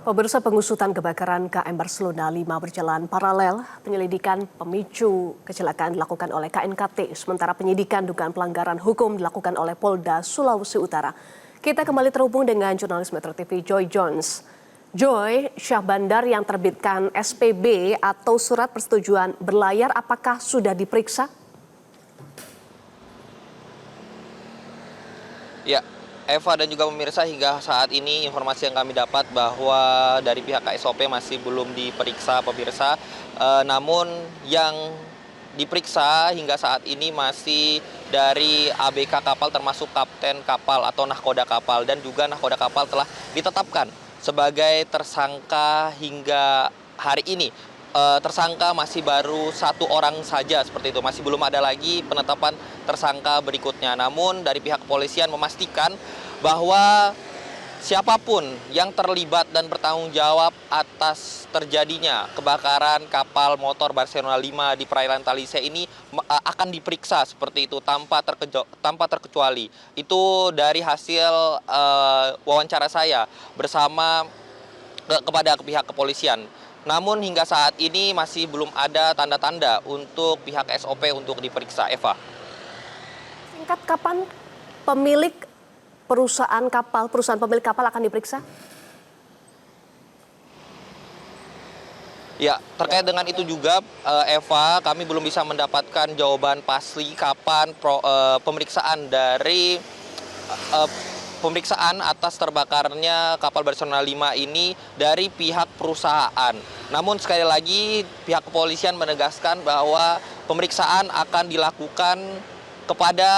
Pemirsa, pengusutan kebakaran KM Barcelona 5 berjalan paralel. Penyelidikan pemicu kecelakaan dilakukan oleh KNKT, sementara penyidikan dugaan pelanggaran hukum dilakukan oleh Polda Sulawesi Utara. Kita kembali terhubung dengan jurnalis Metro TV Joy Jones. Joy, Syah Bandar yang terbitkan SPB atau surat persetujuan berlayar apakah sudah diperiksa? Ya, Eva dan juga pemirsa, hingga saat ini informasi yang kami dapat bahwa dari pihak KSOP masih belum diperiksa pemirsa. Namun yang diperiksa hingga saat ini masih dari ABK kapal termasuk kapten kapal atau nahkoda kapal, dan juga nahkoda kapal telah ditetapkan sebagai tersangka hingga hari ini. Tersangka masih baru satu orang saja seperti itu, masih belum ada lagi penetapan tersangka berikutnya. Namun dari pihak kepolisian memastikan bahwa siapapun yang terlibat dan bertanggung jawab atas terjadinya kebakaran kapal motor Barcelona 5 di perairan Talise ini akan diperiksa seperti itu tanpa terkecuali. Itu dari hasil wawancara saya bersama kepada pihak kepolisian. Namun hingga saat ini masih belum ada tanda-tanda untuk pihak SOP untuk diperiksa, Eva. Singkat, kapan pemilik perusahaan pemilik kapal akan diperiksa? Ya, terkait dengan itu juga, Eva, kami belum bisa mendapatkan jawaban pasti kapan pemeriksaan dari pemeriksaan atas terbakarnya kapal Barcelona 5 ini dari pihak perusahaan. Namun sekali lagi pihak kepolisian menegaskan bahwa pemeriksaan akan dilakukan kepada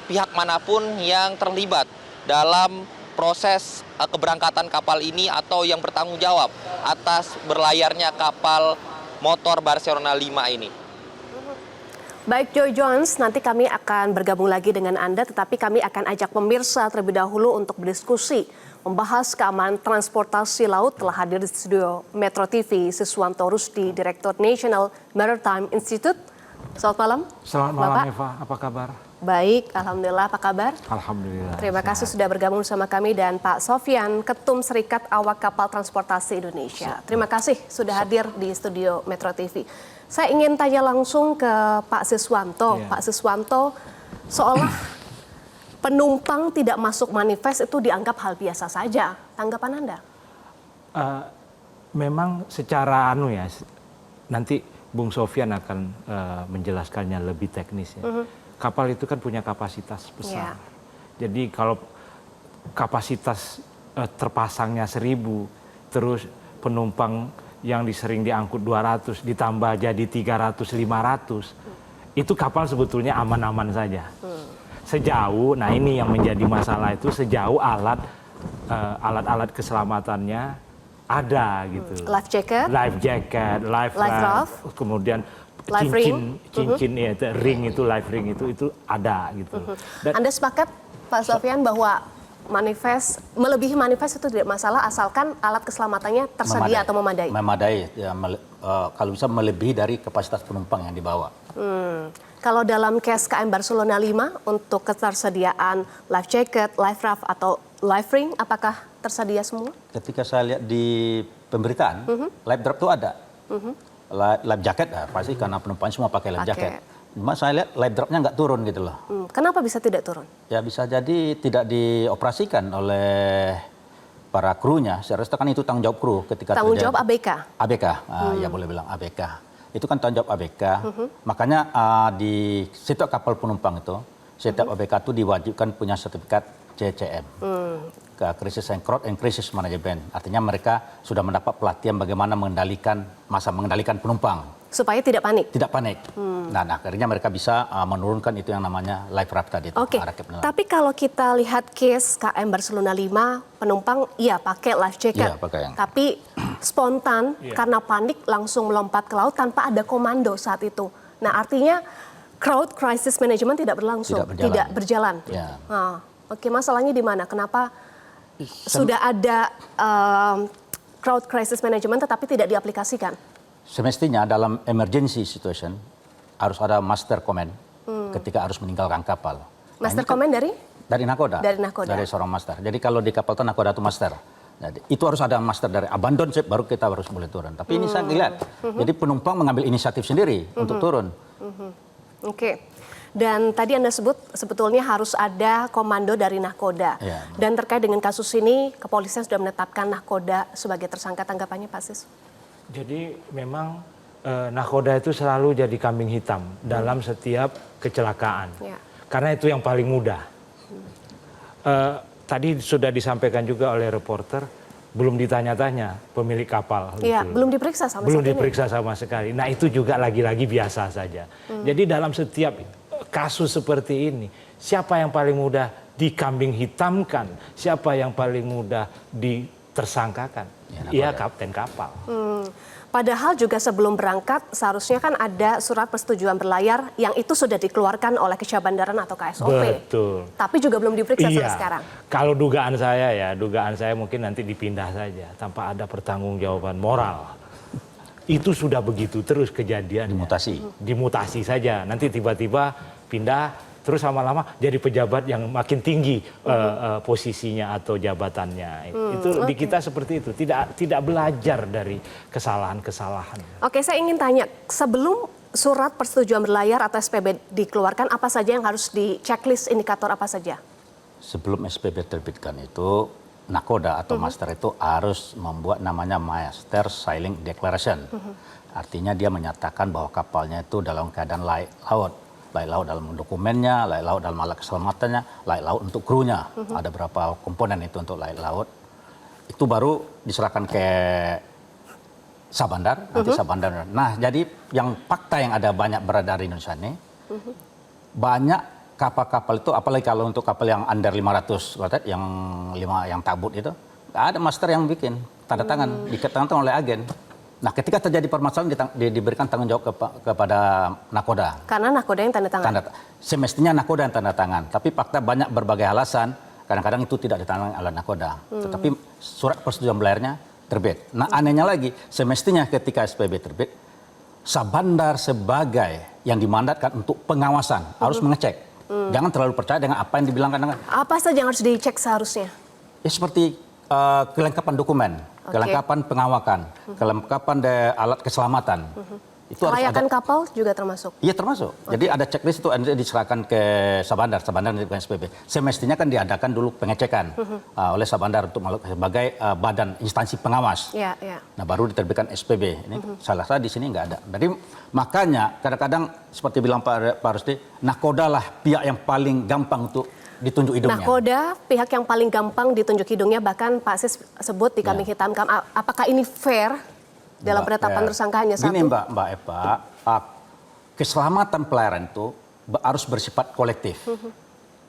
pihak manapun yang terlibat dalam proses keberangkatan kapal ini atau yang bertanggung jawab atas berlayarnya kapal motor Barcelona 5 ini. Baik Joy Jones, nanti kami akan bergabung lagi dengan Anda, tetapi kami akan ajak pemirsa terlebih dahulu untuk berdiskusi. Membahas keamanan transportasi laut telah hadir di studio Metro TV Siswanto Rusdi, Direktur National Maritime Institute. Selamat malam. Selamat malam, Bapak. Eva, apa kabar? Baik, Alhamdulillah, apa kabar? Alhamdulillah. Terima kasih sudah bergabung bersama kami, dan Pak Sofyan, Ketum Serikat Awak Kapal Transportasi Indonesia. Terima kasih sudah hadir di studio Metro TV. Saya ingin tanya langsung ke Pak Siswanto. Pak Siswanto, seolah penumpang tidak masuk manifest itu dianggap hal biasa saja. Tanggapan Anda? Memang secara nanti Bung Sofyan akan menjelaskannya lebih teknis ya. Kapal itu kan punya kapasitas besar. Jadi kalau kapasitas terpasangnya 1000, terus penumpang yang sering diangkut 200 ditambah jadi 300-500, itu kapal sebetulnya aman-aman saja. Sejauh, nah ini yang menjadi masalah itu sejauh alat-alat keselamatannya ada gitu. Life jacket, life raft, kemudian cincin ya, ring itu, life ring itu ada gitu. Dan, Anda sepakat Pak Sofyan bahwa melebihi manifest itu tidak masalah asalkan alat keselamatannya tersedia atau memadai? Memadai, ya, kalau bisa melebihi dari kapasitas penumpang yang dibawa. Kalau dalam case KM Barcelona 5 untuk ketersediaan life jacket, life raft atau life ring, apakah tersedia semua? Ketika saya lihat di pemberitaan, life draft itu ada. Life jacket pasti karena penumpang semua pakai life jacket. Cuma saya lihat life draftnya nggak turun gitu loh. Kenapa bisa tidak turun? Ya bisa jadi tidak dioperasikan oleh para krunya. Saya rasa kan itu tanggung jawab kru ketika tanggung jawab ABK? ABK, ya boleh bilang ABK. Itu kan tanggung jawab ABK. Makanya di setiap kapal penumpang itu, setiap ABK itu diwajibkan punya sertifikat CCM. Crisis and Crisis Management. Artinya mereka sudah mendapat pelatihan bagaimana mengendalikan penumpang. Supaya tidak panik? Tidak panik. Nah, akhirnya mereka bisa menurunkan itu yang namanya life raft tadi. Oke, tapi kalau kita lihat case KM Barcelona 5, penumpang iya pakai life jacket. Iya, pakai. Tapi spontan karena panik langsung melompat ke laut tanpa ada komando saat itu. Nah, artinya crowd crisis management tidak berlangsung, tidak berjalan. Ya. Nah, oke, masalahnya di mana? Kenapa sudah ada crowd crisis management tetapi tidak diaplikasikan? Semestinya dalam emergency situation harus ada master command ketika harus meninggalkan kapal. Master command dari? Dari nakoda. Dari nakoda. Dari seorang master. Jadi kalau di kapal itu nakoda itu master. Jadi, itu harus ada master dari abandon ship baru kita harus boleh turun. Tapi ini saya lihat, jadi penumpang mengambil inisiatif sendiri untuk turun. Oke. Dan tadi Anda sebut sebetulnya harus ada komando dari nahkoda. Ya. Dan terkait dengan kasus ini, kepolisian sudah menetapkan nahkoda sebagai tersangka. Tanggapannya Pak Sis? Jadi memang nahkoda itu selalu jadi kambing hitam dalam setiap kecelakaan. Ya. Karena itu yang paling mudah. Tadi sudah disampaikan juga oleh reporter, belum ditanya-tanya pemilik kapal. Iya, gitu. belum diperiksa sama Belum sekali. diperiksa sama sekali. Nah itu juga lagi-lagi biasa saja. Jadi dalam setiap kasus seperti ini, siapa yang paling mudah dikambing hitamkan, siapa yang paling mudah ditersangkakan? Iya, kapten kapal. Padahal juga sebelum berangkat seharusnya kan ada surat persetujuan berlayar yang itu sudah dikeluarkan oleh Kesyah Bandaran atau KSOP. Betul. Tapi juga belum diperiksa sampai Iya. sekarang. Kalau dugaan saya mungkin nanti dipindah saja tanpa ada pertanggungjawaban moral. Itu sudah begitu terus kejadian. Dimutasi saja. Nanti tiba-tiba pindah terus lama-lama jadi pejabat yang makin tinggi posisinya atau jabatannya. Itu di kita seperti itu. Tidak belajar dari kesalahan-kesalahan. Oke, saya ingin tanya, sebelum surat persetujuan berlayar atau SPB dikeluarkan, apa saja yang harus di checklist, indikator apa saja? Sebelum SPB terbitkan itu, nahkoda atau master itu harus membuat namanya Master Sailing Declaration. Artinya dia menyatakan bahwa kapalnya itu dalam keadaan layak laut. Layak laut dalam dokumennya, layak laut dalam alat keselamatannya, layak laut untuk krunya. Ada berapa komponen itu untuk layak laut. Itu baru diserahkan ke Sabandar, nanti Sabandar. Nah, jadi yang fakta yang ada banyak beredar di Indonesia ini, banyak kapal-kapal itu, apalagi kalau untuk kapal yang under 500 watt, yang tabut itu, ada master yang bikin tanda tangan, dikatakan oleh agen. Nah, ketika terjadi permasalahan diberikan tanggung jawab kepada nahkoda. Karena nahkoda yang tanda tangan. Semestinya nahkoda yang tanda tangan, tapi fakta banyak berbagai alasan, kadang-kadang itu tidak ditangani oleh nahkoda. Tetapi surat persetujuan berlayarnya terbit. Nah, anehnya lagi, semestinya ketika SPB terbit, Sabandar sebagai yang dimandatkan untuk pengawasan harus mengecek. Jangan terlalu percaya dengan apa yang dibilangkan. Apa saja yang harus dicek seharusnya? Ya seperti kelengkapan dokumen, kelengkapan pengawakan, kelengkapan alat keselamatan. Itu Kelayakan kapal juga termasuk? Iya termasuk. Jadi ada checklist itu diserahkan ke Sabandar bukan SPB. Semestinya kan diadakan dulu pengecekan oleh Sabandar untuk sebagai badan instansi pengawas. Ya, ya. Nah baru diterbitkan SPB. Ini salah satu di sini nggak ada. Jadi makanya kadang-kadang seperti bilang Pak Rusdi, nahkoda lah pihak yang paling gampang untuk ditunjuk hidungnya. Nahkoda pihak yang paling gampang ditunjuk hidungnya, bahkan Pak Sis sebut di kambing hitamkan. Apakah ini fair dalam penetapan tersangka hanya satu? Gini Mbak Eva, keselamatan pelayaran itu harus bersifat kolektif.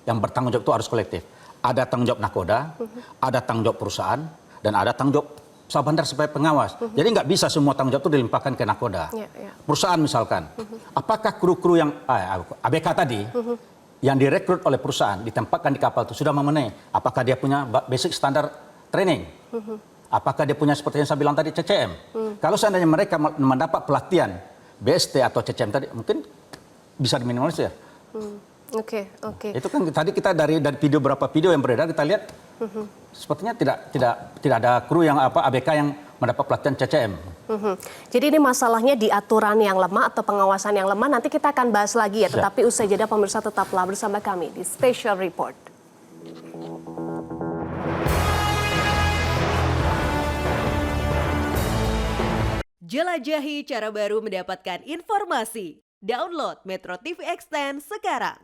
Yang bertanggung jawab itu harus kolektif. Ada tanggung jawab nahkoda, ada tanggung jawab perusahaan, dan ada tanggung jawab Sabandar sebagai pengawas. Jadi nggak bisa semua tanggung jawab itu dilimpahkan ke nahkoda. Perusahaan misalkan, apakah kru-kru yang ABK tadi, yang direkrut oleh perusahaan, ditempatkan di kapal itu sudah memenuhi? Apakah dia punya basic standar training? Apakah dia punya seperti yang saya bilang tadi CCM? Kalau seandainya mereka mendapat pelatihan BST atau CCM tadi, mungkin bisa diminimalisir. Oke. Itu kan tadi kita dari beberapa video yang beredar kita lihat, sepertinya tidak ada kru yang ABK yang mendapat pelatihan CCM. Jadi ini masalahnya di aturan yang lemah atau pengawasan yang lemah. Nanti kita akan bahas lagi ya. Tetapi usai jeda pemirsa tetaplah bersama kami di Special Report. Jelajahi cara baru mendapatkan informasi. Download Metro TV Extend sekarang.